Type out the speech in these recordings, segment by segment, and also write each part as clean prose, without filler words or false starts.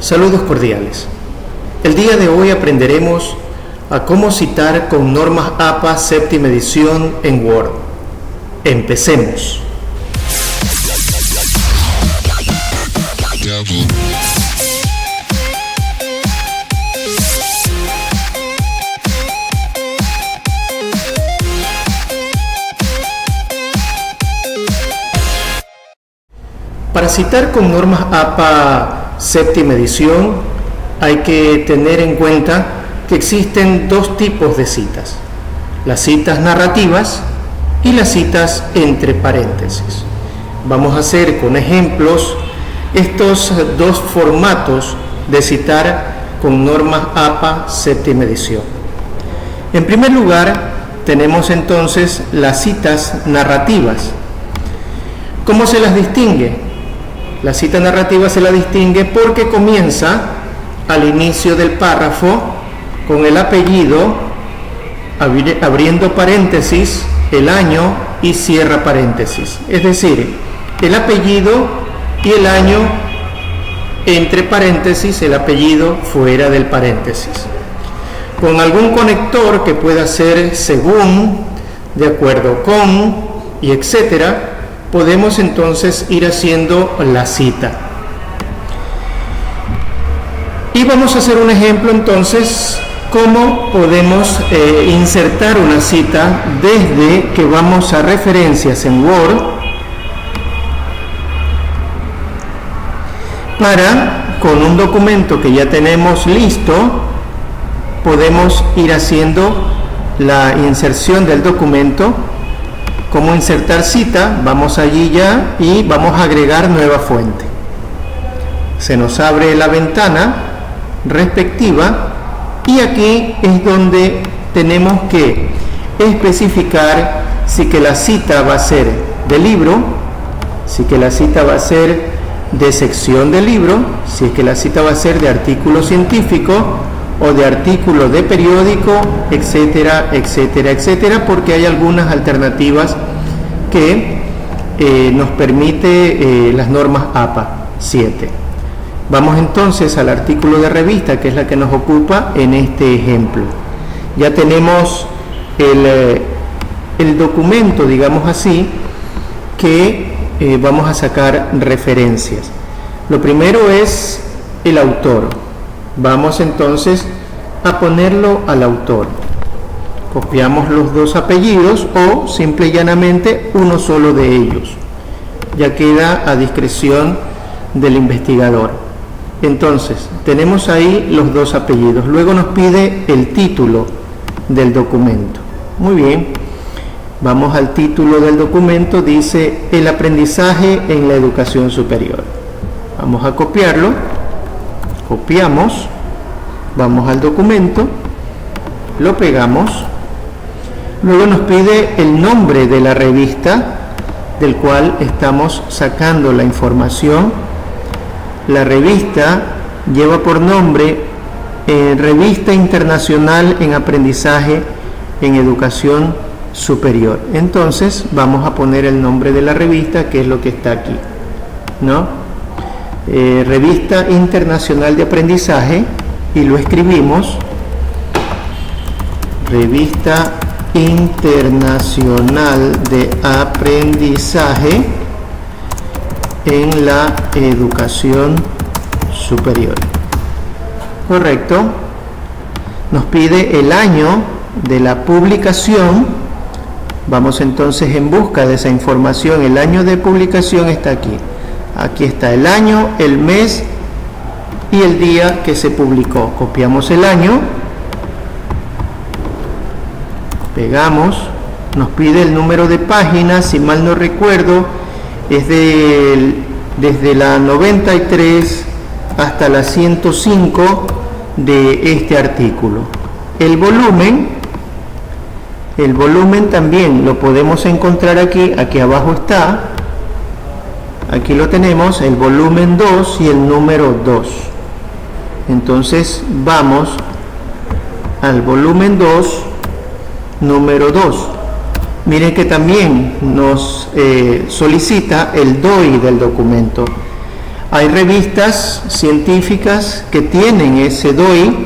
Saludos cordiales. El día de hoy aprenderemos a cómo citar con normas APA séptima edición en Word. Empecemos. Para citar con normas APA séptima edición hay que tener en cuenta que existen dos tipos de citas: las citas narrativas y las citas entre paréntesis. Vamos a hacer con ejemplos estos dos formatos de citar con normas APA séptima edición. En primer lugar, tenemos entonces las citas narrativas. ¿Cómo se las distingue? La cita narrativa se la distingue porque comienza al inicio del párrafo con el apellido, abriendo paréntesis, el año y cierra paréntesis. Es decir, el apellido y el año entre paréntesis, el apellido fuera del paréntesis. Con algún conector que pueda ser según, de acuerdo con y etcétera, podemos entonces ir haciendo la cita. Y vamos a hacer un ejemplo entonces, cómo podemos insertar una cita desde que vamos a referencias en Word para, con un documento que ya tenemos listo, podemos ir haciendo la inserción del documento. ¿Cómo insertar cita? Vamos allí ya y vamos a agregar nueva fuente. Se nos abre la ventana respectiva y aquí es donde tenemos que especificar si que la cita va a ser de libro, si que la cita va a ser de sección de libro, si es que la cita va a ser de artículo científico o de artículo de periódico, etcétera, etcétera, etcétera, porque hay algunas alternativas que nos permite las normas APA 7. Vamos entonces al artículo de revista, que es la que nos ocupa en este ejemplo. Ya tenemos el documento, digamos así, que vamos a sacar referencias. Lo primero es el autor. Vamos entonces a ponerlo al autor. Copiamos los dos apellidos o simple y llanamente uno solo de ellos. Ya queda a discreción del investigador. Entonces, tenemos ahí los dos apellidos. Luego nos pide el título del documento. Muy bien. Vamos al título del documento. Dice: el aprendizaje en la educación superior. Vamos a copiarlo. Copiamos, vamos al documento, lo pegamos, luego nos pide el nombre de la revista del cual estamos sacando la información. La revista lleva por nombre Revista Internacional en Aprendizaje en Educación Superior. Entonces vamos a poner el nombre de la revista, que es lo que está aquí, ¿no? Revista Internacional de Aprendizaje, y lo escribimos: Revista Internacional de Aprendizaje en la Educación Superior. Correcto. Nos pide el año de la publicación. Vamos entonces en busca de esa información. El año de publicación está aquí. Aquí está el año, el mes y el día que se publicó. Copiamos el año, pegamos, nos pide el número de página, si mal no recuerdo, es desde la 93 hasta la 105 de este artículo. El volumen también lo podemos encontrar aquí abajo está. Aquí lo tenemos, el volumen 2 y el número 2. Entonces vamos al volumen 2, número 2. Miren que también nos solicita el DOI del documento. Hay revistas científicas que tienen ese DOI,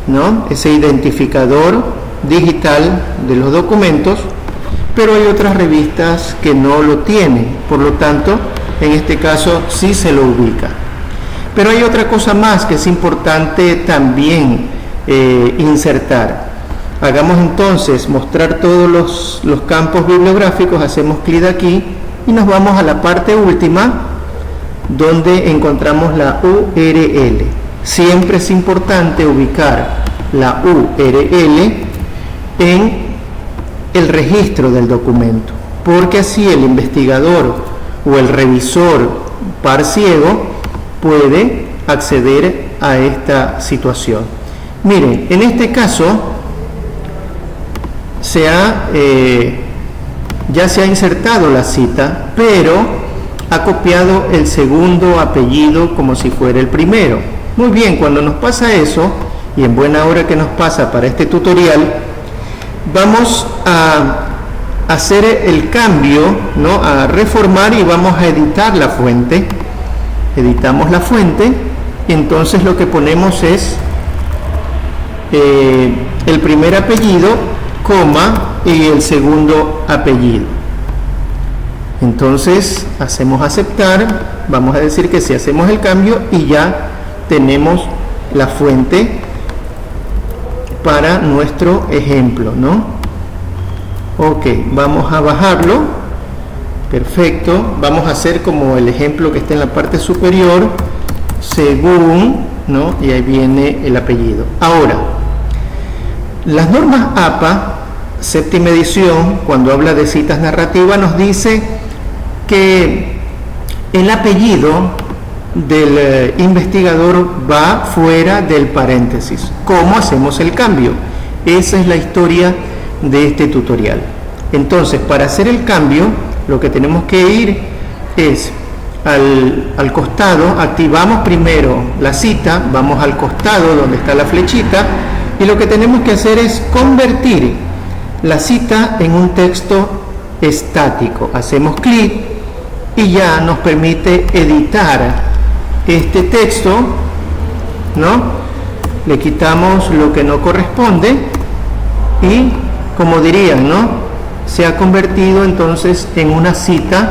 ¿no? Ese identificador digital de los documentos, pero hay otras revistas que no lo tienen, por lo tanto, en este caso sí se lo ubica. Pero hay otra cosa más que es importante también insertar. Hagamos entonces mostrar todos los campos bibliográficos, hacemos clic aquí y nos vamos a la parte última donde encontramos la URL. Siempre es importante ubicar la URL en el registro del documento, porque así el investigador o el revisor par ciego puede acceder a esta situación. Miren, en este caso ya se ha insertado la cita, pero ha copiado el segundo apellido como si fuera el primero. Muy bien, cuando nos pasa eso, y en buena hora que nos pasa para este tutorial, vamos a hacer el cambio, ¿no? A reformar y vamos a editar la fuente. Editamos la fuente y entonces lo que ponemos es el primer apellido, coma, y el segundo apellido. Entonces hacemos aceptar, vamos a decir que sí, hacemos el cambio y ya tenemos la fuente para nuestro ejemplo, ¿no? Ok, vamos a bajarlo. Perfecto, vamos a hacer como el ejemplo que está en la parte superior, según, ¿no? Y ahí viene el apellido. Ahora, las normas APA, séptima edición, cuando habla de citas narrativas, nos dice que el apellido del investigador va fuera del paréntesis. ¿Cómo hacemos el cambio? Esa es la historia de este tutorial. Entonces, para hacer el cambio, lo que tenemos que ir es al costado, activamos primero la cita, vamos al costado donde está la flechita, y lo que tenemos que hacer es convertir la cita en un texto estático. Hacemos clic y ya nos permite editar este texto, ¿no? Le quitamos lo que no corresponde y, como dirían, ¿no? Se ha convertido entonces en una cita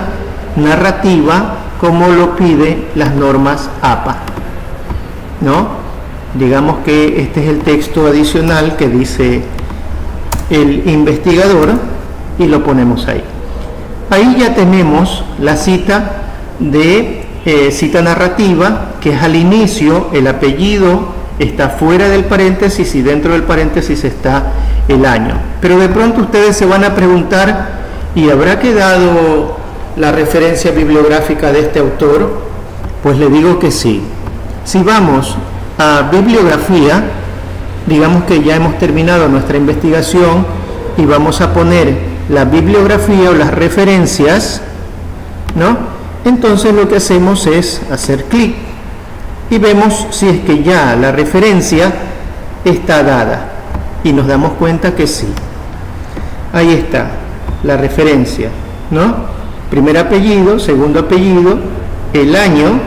narrativa como lo pide las normas APA, ¿no? Digamos que este es el texto adicional que dice el investigador y lo ponemos ahí. Ahí ya tenemos la cita de cita narrativa, que es al inicio, el apellido está fuera del paréntesis y dentro del paréntesis está el año. Pero de pronto ustedes se van a preguntar, ¿y habrá quedado la referencia bibliográfica de este autor? Pues le digo que sí. Si vamos a bibliografía, digamos que ya hemos terminado nuestra investigación y vamos a poner la bibliografía o las referencias, ¿no? Entonces lo que hacemos es hacer clic y vemos si es que ya la referencia está dada y nos damos cuenta que sí. Ahí está la referencia, ¿no? Primer apellido, segundo apellido, el año,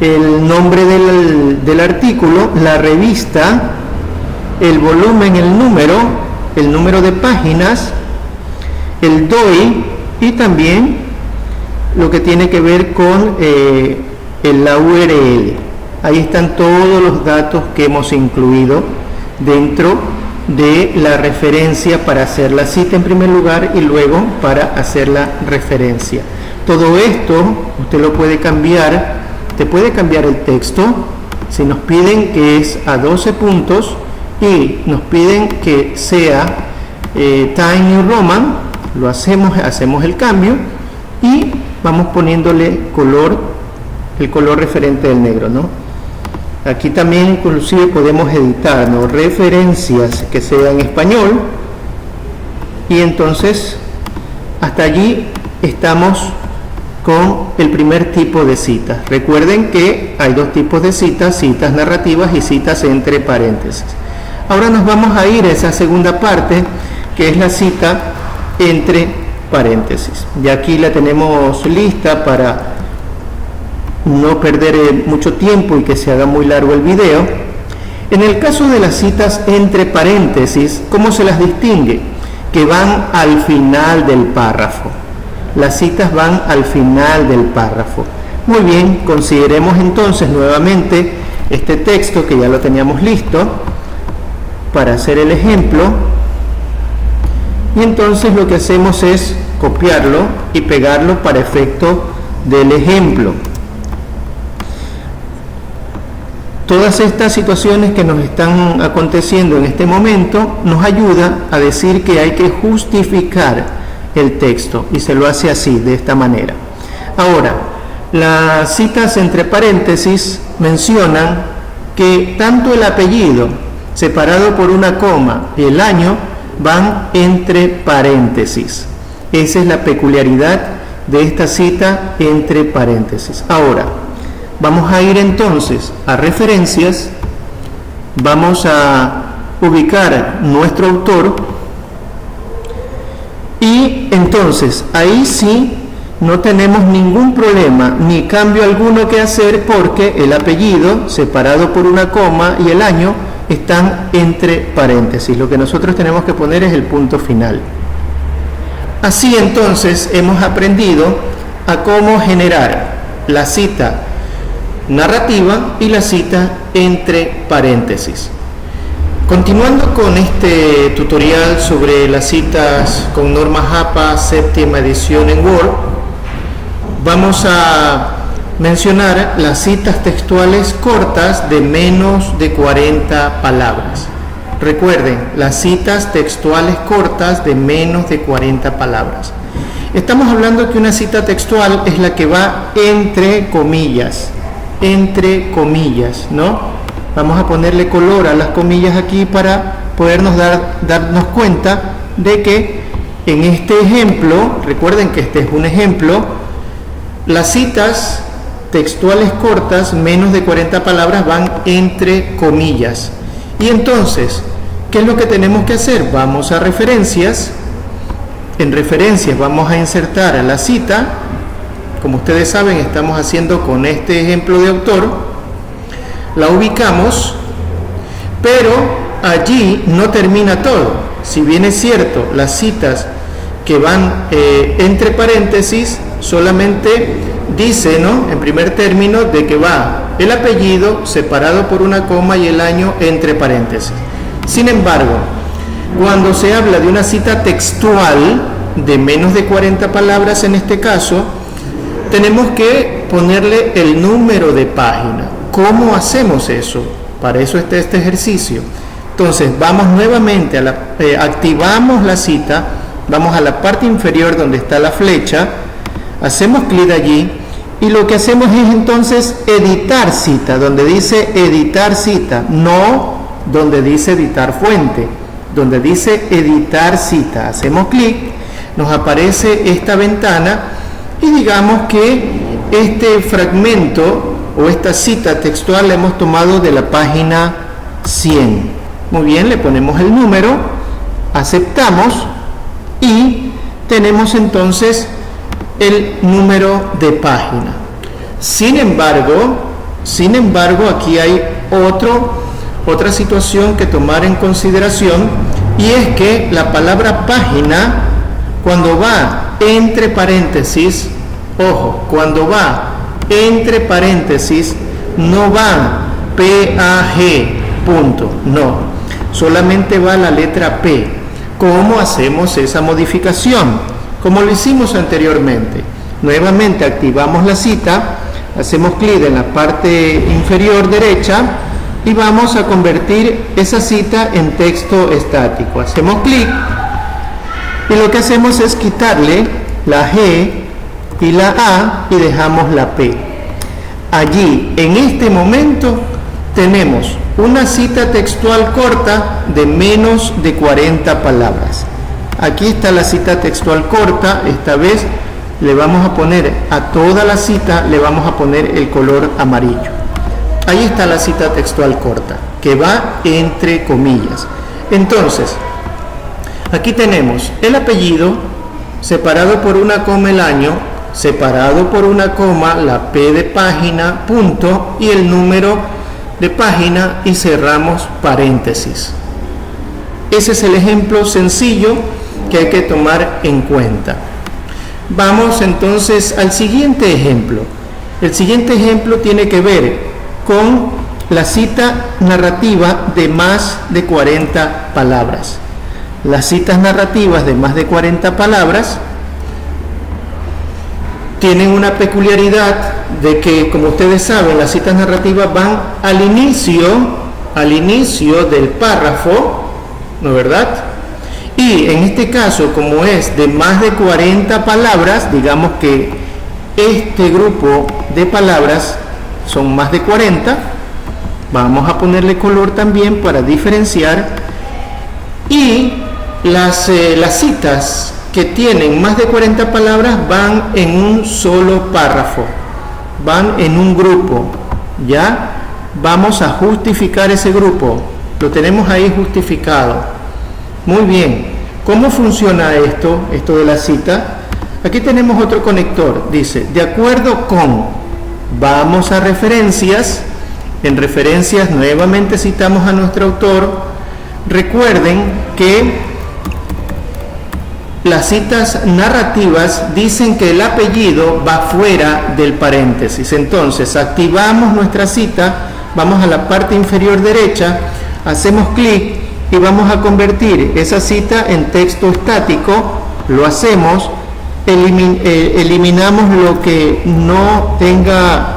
el nombre del artículo, la revista, el volumen, el número de páginas, el DOI y también lo que tiene que ver con la URL. Ahí están todos los datos que hemos incluido dentro de la referencia para hacer la cita en primer lugar y luego para hacer la referencia. Todo esto usted lo puede cambiar, te puede cambiar el texto. Si nos piden que es a 12 puntos y nos piden que sea Times New Roman, lo hacemos el cambio y vamos poniéndole el color referente del negro, ¿no? Aquí también inclusive podemos editar, ¿no? Referencias que sean en español y entonces hasta allí estamos con el primer tipo de citas. Recuerden que hay dos tipos de citas, citas narrativas y citas entre paréntesis. Ahora nos vamos a ir a esa segunda parte que es la cita entre paréntesis. Y aquí la tenemos lista para no perder mucho tiempo y que se haga muy largo el video. En el caso de las citas entre paréntesis, ¿cómo se las distingue? Que van al final del párrafo. Las citas van al final del párrafo. Muy bien, consideremos entonces nuevamente este texto que ya lo teníamos listo para hacer el ejemplo. Y entonces lo que hacemos es copiarlo y pegarlo para efecto del ejemplo. Todas estas situaciones que nos están aconteciendo en este momento nos ayuda a decir que hay que justificar el texto y se lo hace así, de esta manera. Ahora, las citas entre paréntesis mencionan que tanto el apellido separado por una coma y el año van entre paréntesis. Esa es la peculiaridad de esta cita entre paréntesis. Ahora, vamos a ir entonces a referencias, vamos a ubicar nuestro autor y entonces ahí sí no tenemos ningún problema ni cambio alguno que hacer porque el apellido separado por una coma y el año están entre paréntesis. Lo que nosotros tenemos que poner es el punto final. Así entonces hemos aprendido a cómo generar la cita narrativa y la cita entre paréntesis. Continuando con este tutorial sobre las citas con norma JAPA séptima edición en Word, vamos a mencionar las citas textuales cortas de menos de 40 palabras. Recuerden, las citas textuales cortas de menos de 40 palabras. Estamos hablando que una cita textual es la que va entre comillas, ¿no? Vamos a ponerle color a las comillas aquí para podernos darnos cuenta de que en este ejemplo, recuerden que este es un ejemplo, las citas textuales cortas, menos de 40 palabras, van entre comillas. Y entonces, ¿qué es lo que tenemos que hacer? Vamos a referencias. En referencias vamos a insertar a la cita. Como ustedes saben, estamos haciendo con este ejemplo de autor. La ubicamos, pero allí no termina todo. Si bien es cierto, las citas que van entre paréntesis solamente dice, ¿no?, en primer término, de que va el apellido separado por una coma y el año entre paréntesis. Sin embargo, cuando se habla de una cita textual de menos de 40 palabras, en este caso, tenemos que ponerle el número de página. ¿Cómo hacemos eso? Para eso está este ejercicio. Entonces, vamos nuevamente activamos la cita, vamos a la parte inferior donde está la flecha, hacemos clic allí y lo que hacemos es entonces editar cita, donde dice editar cita, no donde dice editar fuente, donde dice editar cita. Hacemos clic, nos aparece esta ventana y digamos que este fragmento o esta cita textual la hemos tomado de la página 100. Muy bien, le ponemos el número, aceptamos y tenemos entonces el número de página. Sin embargo, aquí hay otra situación que tomar en consideración, y es que la palabra página, cuando va entre paréntesis, ojo, cuando va entre paréntesis, no va PAG, punto, no, solamente va la letra P. ¿Cómo hacemos esa modificación? Como lo hicimos anteriormente. Nuevamente activamos la cita, hacemos clic en la parte inferior derecha y vamos a convertir esa cita en texto estático. Hacemos clic y lo que hacemos es quitarle la G y la A y dejamos la P. Allí, en este momento, tenemos una cita textual corta de menos de 40 palabras. Aquí está la cita textual corta. Esta vez le vamos a poner a toda la cita, le vamos a poner el color amarillo. Ahí está la cita textual corta, que va entre comillas. Entonces, aquí tenemos el apellido separado por una coma el año separado por una coma, la P de página, punto, y el número de página, y cerramos paréntesis. Ese es el ejemplo sencillo que hay que tomar en cuenta. Vamos entonces al siguiente ejemplo. El siguiente ejemplo tiene que ver con la cita narrativa de más de 40 palabras. Las citas narrativas de más de 40 palabras tienen una peculiaridad de que, como ustedes saben, las citas narrativas van al inicio del párrafo, ¿no es verdad? Y en este caso, como es de más de 40 palabras, digamos que este grupo de palabras son más de 40, vamos a ponerle color también para diferenciar, y las citas que tienen más de 40 palabras van en un solo párrafo, van en un grupo. Ya vamos a justificar ese grupo, lo tenemos ahí justificado. Muy bien, ¿cómo funciona esto de la cita? Aquí tenemos otro conector, dice, de acuerdo con, vamos a referencias. En referencias nuevamente citamos a nuestro autor. Recuerden que las citas narrativas dicen que el apellido va fuera del paréntesis. Entonces activamos nuestra cita, vamos a la parte inferior derecha, hacemos clic y vamos a convertir esa cita en texto estático. Lo hacemos, eliminamos lo que no tenga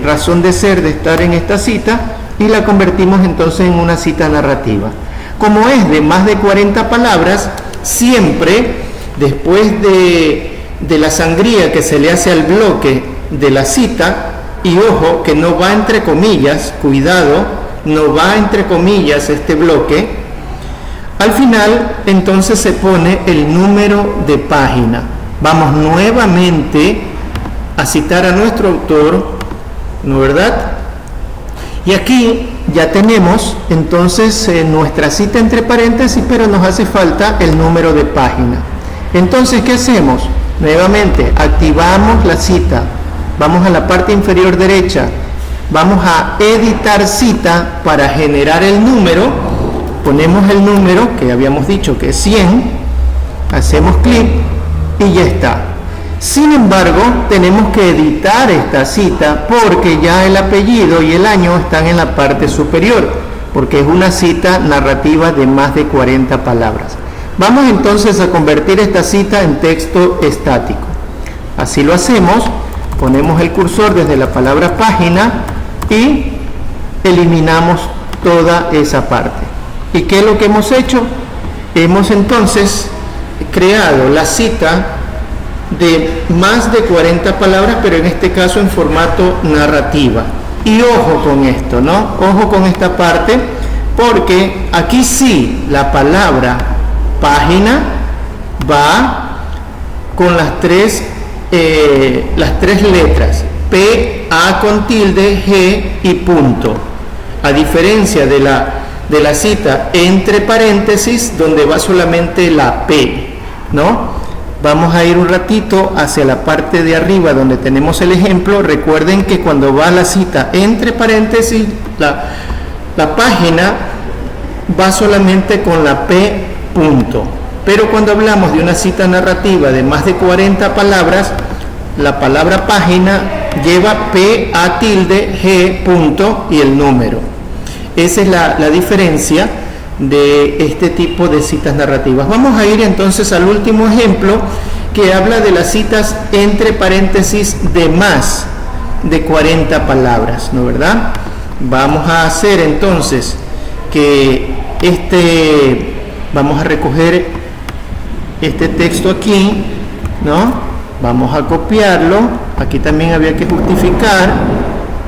razón de ser de estar en esta cita y la convertimos entonces en una cita narrativa. Como es de más de 40 palabras, siempre después de la sangría que se le hace al bloque de la cita, y ojo que no va entre comillas, cuidado, no va entre comillas este bloque, al final entonces se pone el número de página. Vamos nuevamente a citar a nuestro autor, ¿no es verdad? Y aquí ya tenemos entonces nuestra cita entre paréntesis, pero nos hace falta el número de página. Entonces, ¿qué hacemos? Nuevamente, activamos la cita, vamos a la parte inferior derecha, vamos a editar cita para generar el número, ponemos el número que habíamos dicho que es 100, hacemos clic y ya está. Sin embargo, tenemos que editar esta cita porque ya el apellido y el año están en la parte superior, porque es una cita narrativa de más de 40 palabras. Vamos entonces a convertir esta cita en texto estático. Así lo hacemos, ponemos el cursor desde la palabra página y eliminamos toda esa parte. ¿Y qué es lo que hemos hecho? Hemos entonces creado la cita de más de 40 palabras, pero en este caso en formato narrativa. Y ojo con esto, ¿no? Ojo con esta parte, porque aquí sí la palabra página va con las tres letras P, A con tilde, G y punto, a diferencia de la cita entre paréntesis donde va solamente la P, ¿no? Vamos a ir un ratito hacia la parte de arriba donde tenemos el ejemplo. Recuerden que cuando va la cita entre paréntesis, la página va solamente con la P punto. Pero cuando hablamos de una cita narrativa de más de 40 palabras, la palabra página lleva P, A tilde, G punto y el número. Esa es la diferencia de este tipo de citas narrativas. Vamos a ir entonces al último ejemplo, que habla de las citas entre paréntesis de más de 40 palabras, ¿no es verdad? Vamos a hacer entonces que vamos a recoger este texto aquí, ¿no? Vamos a copiarlo, aquí también había que justificar,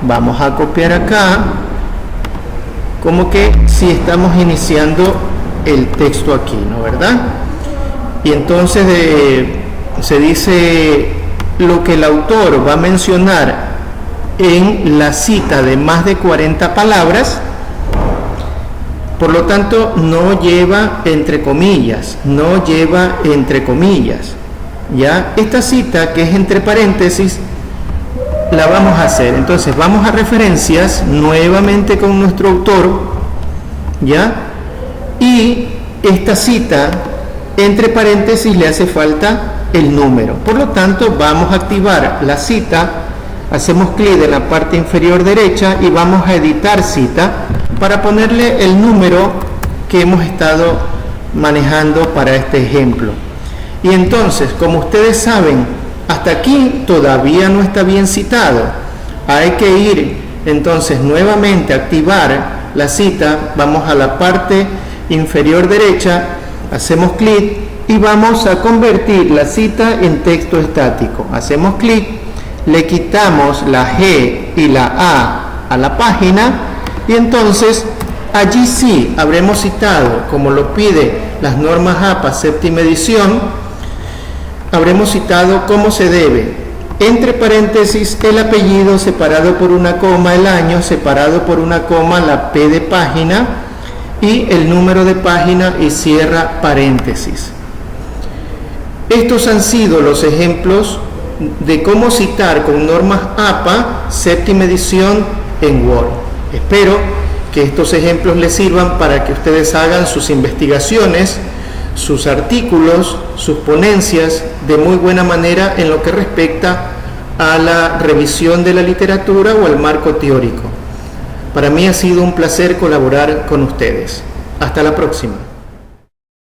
vamos a copiar acá, como que si estamos iniciando el texto aquí, ¿no es verdad? Y entonces se dice lo que el autor va a mencionar en la cita de más de 40 palabras, por lo tanto no lleva entre comillas, ¿ya? Esta cita, que es entre paréntesis, la vamos a hacer. Entonces vamos a referencias nuevamente con nuestro autor, ¿ya? Y esta cita entre paréntesis le hace falta el número. Por lo tanto, vamos a activar la cita, hacemos clic en la parte inferior derecha y vamos a editar cita para ponerle el número que hemos estado manejando para este ejemplo. Y entonces, como ustedes saben, hasta aquí todavía no está bien citado. Hay que ir entonces nuevamente a activar la cita. Vamos a la parte inferior derecha, hacemos clic y vamos a convertir la cita en texto estático. Hacemos clic, le quitamos la G y la A la página y entonces allí sí habremos citado, como lo pide las normas APA séptima edición, habremos citado como se debe. Entre paréntesis el apellido, separado por una coma el año, separado por una coma la P de página y el número de página y cierra paréntesis. Estos han sido los ejemplos de cómo citar con normas APA séptima edición en Word. Espero que estos ejemplos les sirvan para que ustedes hagan sus investigaciones, sus artículos, sus ponencias de muy buena manera en lo que respecta a la revisión de la literatura o al marco teórico. Para mí ha sido un placer colaborar con ustedes. Hasta la próxima.